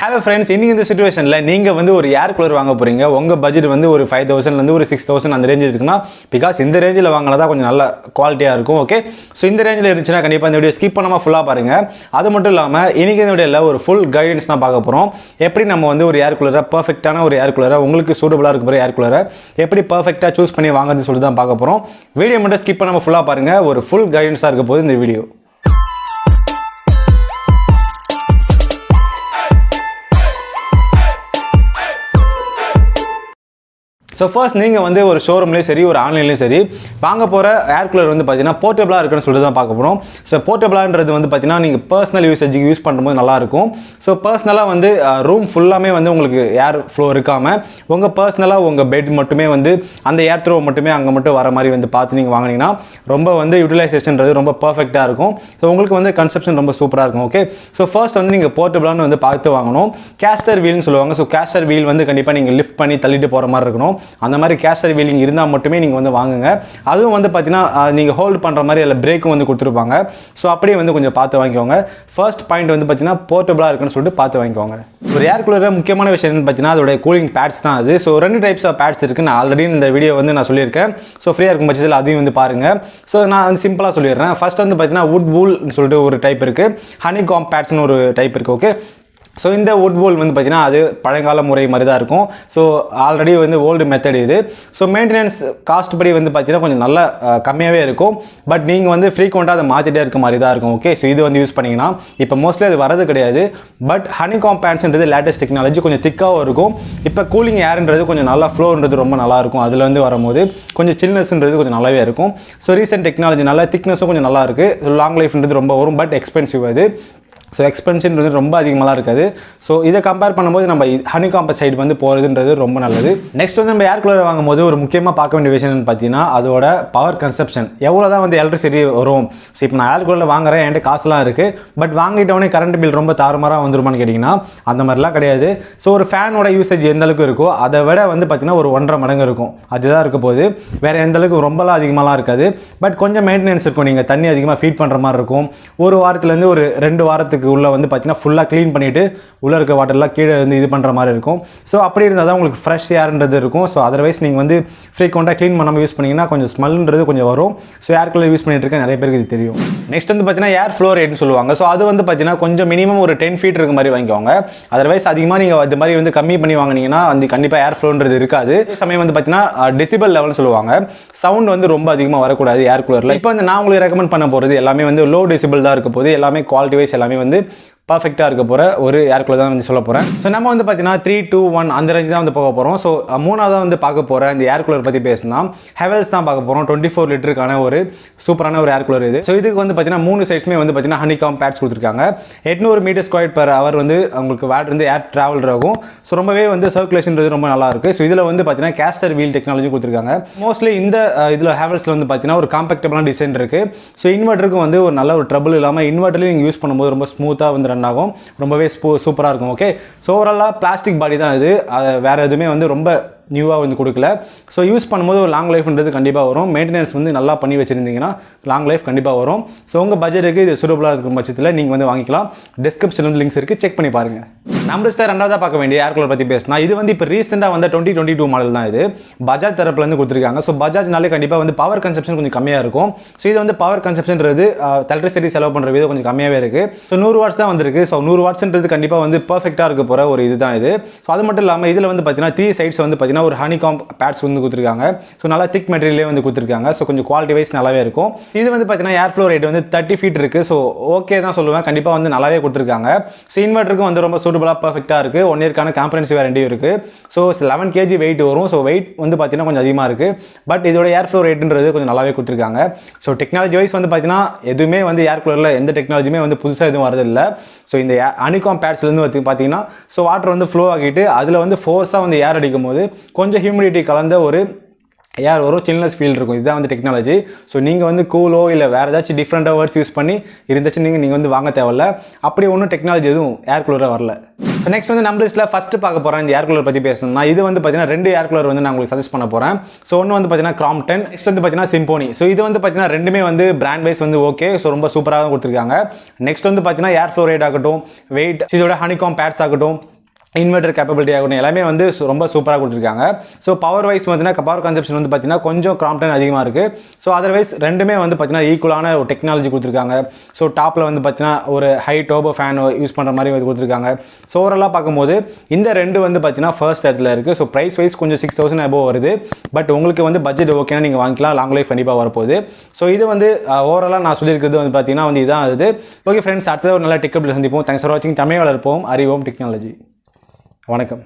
Hello friends, இன்னைக்கு இந்த சிச்சுவேஷன்ல நீங்க வந்து ஒரு ஏர் கூலர் வாங்க போறீங்க. உங்க பட்ஜெட் வந்து ஒரு 5000 ல இருந்து ஒரு 6000 அந்த ரேஞ்சில் இருக்குனா because இந்த ரேஞ்சில வாங்குனதா கொஞ்சம் நல்ல குவாலிட்டியா இருக்கும். ஓகே, சோ இந்த ரேஞ்சில இருந்துச்சுனா கண்டிப்பா இந்த வீடியோ ஸ்கிப் பண்ணாம ஃபுல்லா பாருங்க. அது மட்டும் இல்லாம இன்னைக்கு இந்த வீடியோல ஒரு ஃபுல் கைடன்ஸ் தான் பார்க்க போறோம். எப்படி நம்ம வந்து ஒரு ஏர் கூலரை பெர்ஃபெக்ட்டான ஒரு ஏர் கூலரை உங்களுக்கு சூட்டபிளா இருக்க போற ஏர் கூலரை எப்படி பெர்ஃபெக்ட்டா சூஸ் பண்ணி வாங்குறதுன்னு சொல்லி தான் பார்க்க போறோம். வீடியோ மட்டும் ஸ்கிப் பண்ணாம ஃபுல்லா பாருங்க. ஒரு ஃபுல் கைடன்ஸா இருக்க போகுது இந்த வீடியோ. So first நீங்கள் வந்து ஒரு ஷோரூம்லேயும் சரி ஒரு ஆன்லைன்லேயும் சரி வாங்க போகிற ஏர் கூலர் வந்து பார்த்தீங்கன்னா போர்ட்டபிளாக இருக்குன்னு சொல்லிட்டு தான் பார்க்க போகிறோம். ஸோ போர்ட்டபிளான்றது வந்து பார்த்தீங்கன்னா நீங்கள் பர்சனல் யூசேஜுக்கு யூஸ் பண்ணும்போது நல்லாயிருக்கும். ஸோ பர்சனலாக வந்து ரூம் ஃபுல்லாமே வந்து உங்களுக்கு ஏர் ஃப்ளோ இருக்காமல் உங்கள் பர்சனலாக உங்கள் பெட் மட்டுமே வந்து அந்த ஏர் த்ரோ மட்டுமே அங்கே மட்டும் வர மாதிரி வந்து பார்த்து நீங்கள் வாங்கினீங்கன்னா ரொம்ப வந்து யூட்டிலைசேஷன்றது ரொம்ப பர்ஃபெக்டாக இருக்கும். ஸோ உங்களுக்கு வந்து கன்செப்ஷன் ரொம்ப சூப்பராக இருக்கும். ஓகே, ஸோ ஃபர்ஸ்ட் வந்து நீங்கள் போர்ட்டபிளான்னு வந்து பார்த்து வாங்கணும். கேஸ்டர் வீல்னு சொல்லுவாங்க. ஸோ கேஸ்டர் வீல் வந்து கண்டிப்பாக நீங்கள் லிஃப்ட் பண்ணி தள்ளிட்டு போகிற மாதிரி இருக்கணும். அந்த மாதிரி கேஸ்டர் வீலிங் இருந்தால் மட்டுமே நீங்கள் வந்து வாங்குங்க. அதுவும் வந்து பார்த்தீங்கன்னா நீங்கள் ஹோல்டு பண்ணுற மாதிரி அதில் பிரேக்கும் வந்து கொடுத்துருப்பாங்க. ஸோ அப்படியே வந்து கொஞ்சம் பார்த்து வாங்கிக்கோங்க. ஃபர்ஸ்ட் பாயிண்ட் வந்து பார்த்தீங்கன்னா போர்ட்டபிளாக இருக்குன்னு சொல்லிட்டு பார்த்து வாங்கிக்கோங்க. ஒரு ஏர் கூலரில் முக்கியமான விஷயம் வந்து பார்த்தீங்கன்னா அதோட கூலிங் பேட்ஸ் தான் அது. ஸோ 2 டைப்ஸ் ஆஃப் பேட்ஸ் இருக்குது. நான் ஆல்ரெடி இந்த வீடியோ வந்து நான் சொல்லியிருக்கேன். ஸோ ஃப்ரீயாக இருக்கும் பட்சத்தில் அதையும் வந்து பாருங்கள். ஸோ நான் வந்து சிம்பிளாக சொல்லிடுறேன். ஃபர்ஸ்ட் வந்து பார்த்தீங்கன்னா வுட் வூல்னு சொல்லிட்டு ஒரு டைப் இருக்குது. ஹனி காம் பேட்ஸ்னு ஒரு டைப் இருக்குது. ஓகே, ஸோ இந்த வுட் போல் வந்து பார்த்தீங்கன்னா அது பழங்கால முறை மாதிரி தான் இருக்கும். ஸோ ஆல்ரெடி வந்து ஓல்டு மெத்தட் இது. ஸோ மெயின்டெனன்ஸ் காஸ்ட் படி வந்து பார்த்தீங்கன்னா கொஞ்சம் நல்லா கம்மியாகவே இருக்கும். பட் நீங்கள் வந்து ஃப்ரீக்வெண்ட்டாக அதை மாற்றிட்டே இருக்க மாதிரி தான் இருக்கும். ஓகே, ஸோ இது வந்து யூஸ் பண்ணிங்கன்னா இப்போ மோஸ்ட்லி அது வரது கிடையாது. பட் ஹனி காம்பேண்ட்ஸ்ன்றது லேட்டஸ்ட் டெக்னாலஜி, கொஞ்சம் திக்காகவும் இருக்கும். இப்போ கூலிங் ஏர்ன்றது கொஞ்சம் நல்லா ஃப்ளோன்றது ரொம்ப நல்லாயிருக்கும். அதில் வந்து வரும்போது கொஞ்சம் சில்னஸ்ன்றது கொஞ்சம் நல்லாவே இருக்கும். ஸோ ரீசெண்ட் டெக்னாலஜி நல்லா திக்னஸும் கொஞ்சம் நல்லா இருக்குது. லாங் லைஃப்ன்றது ரொம்ப வரும். பட் எக்ஸ்பென்சிவ் அது. ஸோ எக்ஸ்பென்ஷன்றது ரொம்ப அதிகமாக இருக்காது. ஸோ இதை கம்பேர் பண்ணும்போது நம்ம ஹனி காம்பஸ் சைடு வந்து போகிறதுன்றது ரொம்ப நல்லது. நெக்ஸ்ட் வந்து நம்ம ஏர் கூலர் வாங்கும்போது ஒரு முக்கியமாக பார்க்க வேண்டிய விஷயம் பார்த்தீங்கன்னா அதோட பவர் கன்சப்ஷன் எவ்வளோ தான் வந்து எலக்ட்ரிசிட்டி வரும். ஸோ இப்போ நான் ஏர் கூலர் வாங்குறேன், என்கிட்ட காசுலாம் இருக்குது. பட் வாங்கிட்டவொடனே கரண்ட் பில் ரொம்ப தாறுமாறாக வந்துருமான்னு கேட்டிங்கன்னா அந்த மாதிரிலாம் கிடையாது. ஸோ ஒரு ஃபேனோட யூசேஜ் எந்த அளவுக்கு இருக்கோ அதை விட வந்து பார்த்தீங்கன்னா ஒரு 1.5 மடங்கு இருக்கும். அதுதான் இருக்க போது. வேறு எந்த அளவுக்கு ரொம்பலாம் அதிகமாகலாம் இருக்காது. பட் கொஞ்சம் மெயின்டெனன்ஸ் இருக்கும். நீங்கள் தண்ணி அதிகமாக ஃபீட் பண்ணுற மாதிரி இருக்கும். ஒரு வாரத்துலேருந்து ஒரு 2 வாரத்துக்கு உள்ள வந்து பார்த்தீங்கன்னா ஃபுல்லாக க்ளீன் பண்ணிவிட்டு உள்ளே இருக்க வாட்டர்லாம் கீழே வந்து இது பண்ணுற மாதிரி இருக்கும். ஸோ அப்படி இருந்தால் தான் உங்களுக்கு ஃப்ரெஷ் ஏர்ன்றது இருக்கும். ஸோ அதர்வைஸ் நீங்கள் வந்து ஃப்ரீக்வெண்ட்டாக க்ளீன் பண்ணாமல் யூஸ் பண்ணிங்கன்னா கொஞ்சம் ஸ்மெல்ன்றது கொஞ்சம் வரும். ஸோ ஏர் கூலர் யூஸ் பண்ணிட்டு இருக்க நிறைய பேருக்கு இது தெரியும். நெக்ஸ்ட் வந்து பார்த்தீங்கன்னா ஏர் ஃப்ளோ ரேட்னு சொல்லுவாங்க. ஸோ அது வந்து பார்த்தீங்கன்னா கொஞ்சம் மினிமம் ஒரு 10 ஃபீட் இருக்க மாதிரி வாங்கிக்கோங்க. அதர்வைஸ் அதிகமாக நீங்கள் அது மாதிரி வந்து கம்மி பண்ணி வாங்கினீங்கன்னா அந்த கண்டிப்பாக ஏர் ஃப்ளோன்றது இருக்காது. சமயம் வந்து பார்த்தீங்கன்னா டெசிபல் லெவல்னு சொல்லுவாங்க. சவுண்ட் வந்து ரொம்ப அதிகமாக வரக்கூடாது ஏர் கூலரில். இப்போ வந்து நான் உங்களுக்கு ரெக்கமெண்ட் பண்ண போகிறது எல்லாமே வந்து லோ டெசிபல் தான் இருக்க போது. எல்லாமே குவாலிட்டி வைஸ் எல்லாமே வந்து பர்ஃபெக்டாக இருக்க போகிற ஒரு ஏர் கூலர் தான் வந்து சொல்ல போகிறேன். ஸோ நம்ம வந்து பார்த்தீங்கன்னா 3, 2, 1 அந்த ரேஞ்ச் தான் வந்து போக போகிறோம். ஸோ மூணாவது வந்து பார்க்க போகிற இந்த ஏர் கூலர் பற்றி பேசினா ஹெவல்ஸ் தான் பார்க்க போகிறோம். 24 லிட்டருக்கான ஒரு சூப்பரான ஒரு ஏர் கூலர் இது. ஸோ இதுக்கு வந்து பார்த்தீங்கன்னா 3 சைட்ஸுமே வந்து பார்த்தீங்கன்னா ஹனி காம் பேட்ஸ் கொடுத்துருக்காங்க. 800 மீட்டர் ஸ்கொயர் per hour வந்து உங்களுக்கு வேட் வந்து ஏர் ட்ராவல் ஆகும். ஸோ ரொம்பவே வந்து சர்க்குலேஷன்றது ரொம்ப நல்லா இருக்குது. ஸோ இதில் வந்து பார்த்தீங்கன்னா கேஸ்டர் வீல் டெக்னாலஜி கொடுத்துருக்காங்க. மோஸ்ட்லி இந்த இதில் ஹெவல்ஸில் வந்து பார்த்தீங்கன்னா ஒரு காம்பேக்டபிளான டிசைன் இருக்குது. ஸோ இன்வெர்ட்டருக்கு வந்து ஒரு நல்ல ஒரு ட்ரபிள் இல்லாமல் இன்வெர்ட்டர்லையும் நீங்கள் யூஸ் பண்ணும்போது ரொம்ப ஸ்மூத்தாக வந்து ரன் ஆகும். ரொம்பவே சூப்பராக இருக்கும். ஓகே, ஸோ ஓவராலாக பிளாஸ்டிக் பாடி தான் இது. வேறு எதுவுமே வந்து ரொம்ப நியூவாக வந்து கொடுக்கல. ஸோ யூஸ் பண்ணும்போது ஒரு லாங் லைஃப்ன்றது கண்டிப்பாக வரும். மெயின்டெனன்ஸ் வந்து நல்லா பண்ணி வச்சுருந்தீங்கன்னா லாங் லைஃப் கண்டிப்பாக வரும். ஸோ உங்கள் பட்ஜெட்டுக்கு இது சூட்டபுளாக இருக்கும் பட்சத்தில் நீங்கள் வந்து வாங்கிக்கலாம். டிஸ்கிரிப்ஷன் வந்து லிங்க்ஸ் இருக்குது, செக் பண்ணி பாருங்கள். நம்ம ரெண்டாவதாக பார்க்க வேண்டிய ஏர் கூலர் பற்றி பேசினா இது வந்து இப்போ ரீசெண்டாக வந்து 2022 மாடல் தான் இது. பஜாஜ் தரப்புலேருந்து கொடுத்துருக்காங்க. ஸோ பஜாஜ்னாலே கண்டிப்பாக வந்து பவர் கன்சப்ஷன் கொஞ்சம் கம்மியாக இருக்கும். ஸோ இது வந்து பவர் கன்சப்ஷன்றது எலக்ட்ரிசிட்டி செலவு பண்ணுற விதம் கொஞ்சம் கம்மியாகவே இருக்குது. ஸோ 100 வாட்ஸ் தான் வந்திருக்கு. ஸோ 100 வாட்ஸ்ன்றது கண்டிப்பாக வந்து பர்ஃபெக்டாக இருக்க போகிற ஒரு இது தான் இது. ஸோ அது மட்டும் இல்லாமல் இதில் வந்து பார்த்தீங்கன்னா 3 சைட்ஸ் வந்து பார்த்தீங்கன்னா ஒரு ஹனி காம் பேட்ஸ் வந்து கொடுத்துருக்காங்க. ஸோ நல்லா திக் மெட்டீரியலே வந்து கொடுத்துருக்காங்க. ஸோ கொஞ்சம் குவாலிட்டி வைஸ் நல்லாவே இருக்கும். இது வந்து பார்த்தீங்கன்னா ஏர் ஃப்ளோ ரேட் வந்து 30 ஃபீட் இருக்குது. ஸோ ஓகே தான் சொல்லுவேன். கண்டிப்பாக வந்து நல்லாவே கொடுத்துருக்காங்க. ஸோ இன்வெர்ட்டருக்கும் வந்து ரொம்ப சூட்டபுளாக பர்ஃபெக்டாக இருக்குது. 1 இயர்க்கான காம்பரன்சிவ் வாரண்டியும் இருக்குது. ஸோ 11 kg வெயிட் வரும். ஸோ வெயிட் வந்து பார்த்தீங்கன்னா கொஞ்சம் அதிகமாக இருக்குது. பட் இதோட ஏர் ஃப்ளோ ரேட்டுன்றது கொஞ்சம் நல்லாவே கொடுத்துருக்காங்க. ஸோ டெக்னாலஜி வைஸ் வந்து பார்த்தீங்கன்னா எதுவுமே வந்து ஏர் கூலரில் எந்த டெக்னாலஜியுமே வந்து புதுசாக எதுவும் வரதில்லை. ஸோ இந்த ஹனிகாம் பேட்ஸ்லேருந்து வந்து பார்த்தீங்கன்னா ஸோ வாட்டர் வந்து ஃப்ளோ ஆகிட்டு அதில் வந்து ஃபோர்ஸாக வந்து ஏர் அடிக்கும் போது கொஞ்சம் ஹியூமிடிட்டி கலந்த ஒரு ஏர் ஒரு சில்னஸ் ஃபீல் இருக்கும். இதுதான் வந்து டெக்னாலஜி. ஸோ நீங்கள் வந்து கூலோ இல்லை வேறு ஏதாச்சும் டிஃப்ரெண்ட்டாக வேர்ட்ஸ் யூஸ் பண்ணி இருந்துச்சு நீங்கள் வந்து வாங்க தேவையில்ல. அப்படி ஒன்றும் டெக்னாலஜி எதுவும் ஏர் கூலராக வரல. ஸோ நெக்ஸ்ட் வந்து நம்ம லிஸ்ட்டில் ஃபஸ்ட்டு பார்க்க போகிறேன் இந்த ஏர் கூலர் பற்றி பேசணும்னா, இது வந்து பார்த்தீங்கன்னா 2 ஏர் கூலர் வந்து நான் உங்களுக்கு சஜஸ்ட் பண்ண போகிறேன். ஸோ ஒன்று வந்து பார்த்தீங்கன்னா கிராம்ப்டன், நெக்ஸ்ட் வந்து பார்த்தீங்கன்னா சிம்போனி. ஸோ இது வந்து பார்த்தீங்கன்னா ரெண்டுமே வந்து பிராண்ட் வைஸ் வந்து ஓகே. ஸோ ரொம்ப சூப்பராக கொடுத்துருக்காங்க. நெக்ஸ்ட் வந்து பார்த்தீங்கன்னா ஏர் ஃப்ளோ ரேட் ஆகட்டும், வெயிட், இதோட ஹனிகாம் பேட்ஸ் ஆகட்டும், இன்வெர்டர் கேப்பபிலிட்டி ஆகட்டும், எல்லாமே வந்து ரொம்ப சூப்பராக கொடுத்துருக்காங்க. ஸோ பவர் வைஸ் பார்த்தீங்கன்னா பவர் கன்சப்ஷன் வந்து பார்த்தீங்கன்னா கொஞ்சம் கிராம்ப்டன் அதிகமாக இருக்குது. ஸோ அதர்வைஸ் ரெண்டுமே வந்து பார்த்தீங்கன்னா ஈக்குவலான ஒரு டெக்னாலஜி கொடுத்துருக்காங்க. ஸோ டாப்பில் வந்து பார்த்தீங்கன்னா ஒரு ஹை டோபோ ஃபேன் யூஸ் பண்ணுற மாதிரி வந்து கொடுத்துருக்காங்க. ஸோ ஓவராலாக பார்க்கும்போது இந்த ரெண்டு வந்து பார்த்தீங்கன்னா ஃபர்ஸ்ட் இடத்துல இருக்குது. ஸோ ப்ரைஸ் வைஸ் கொஞ்சம் 6000 above வருது. பட் உங்களுக்கு வந்து பட்ஜெட் ஓகேனா நீங்கள் வாங்கிக்கலாம். லாங் லைஃப் கண்டிப்பாக வரப்போகுது. ஸோ இது வந்து ஓவராலாக நான் சொல்லியிருக்கிறது வந்து பார்த்தீங்கன்னா வந்து இதான் அது. ஓகே ஃப்ரெண்ட்ஸ், அடுத்தது ஒரு நல்ல டெக் அப்ல சந்திப்போம். தேங்க்ஸ் ஃபார் வாட்சிங். தமிழ் வளர்ப்போம், அறிவோம் டெக்னாலஜி. வணக்கம்.